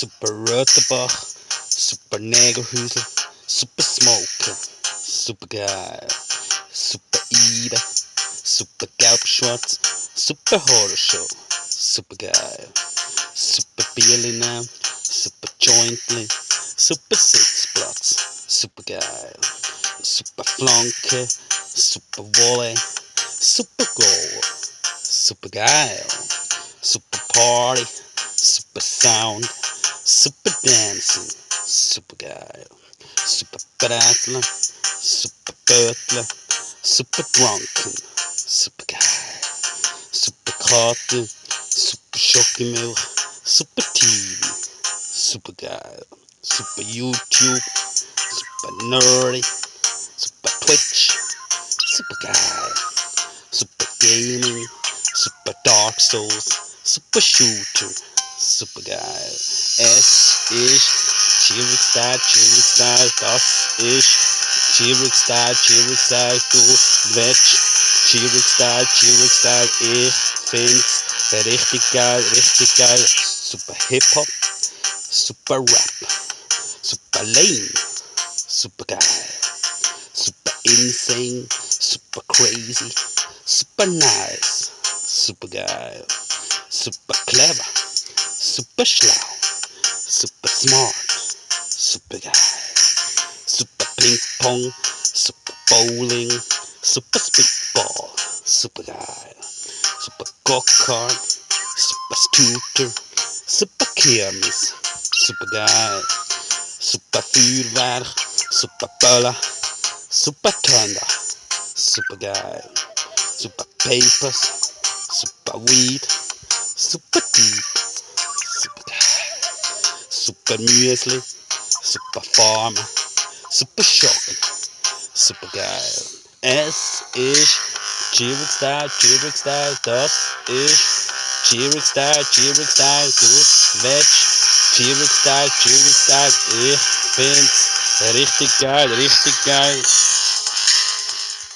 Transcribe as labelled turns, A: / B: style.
A: Super Röthenbach, super Negerhäusl, super Smoker, super geil. Super Ide, super Gelb-Schwarz, super Horrorshow, super geil. Super Bierli, super Jointli, super Sitzplatz, super geil. Super Flanke, super Volley, super Goal, super geil. Super Party, super Sound, super Dancing, super geil. Super Brätlen, super Bötle, super Drunken, super geil. Super Kater, super Schokimilch, super TV, super geil. Super YouTube, super Nerdy, super Twitch, super geil. Super Gaming, super Dark Souls, super Shooter, super geil. Es ist Chirix-Style, das ist Chirix-Style, du willst Chirix-Style, ich find's richtig geil. Super Hip-Hop, super Rap, super Lame, super geil. Super insane, super crazy, super nice, super geil, super clever, super schlau, super smart, super geil, super Ping-Pong, super Bowling, super Speedball, super geil, super Go-Kart, super Scooter, super Kirmes, super geil, super Feuerwerk, super Böller, super Thunder, super geil, super Papers, super Weed, super Deep, super geil, super Müsli, super Farmer, super Schocken, super geil. Es ist Chirix-Style, das ist Chirix-Style, du willst Chirix-Style, ich find's richtig geil.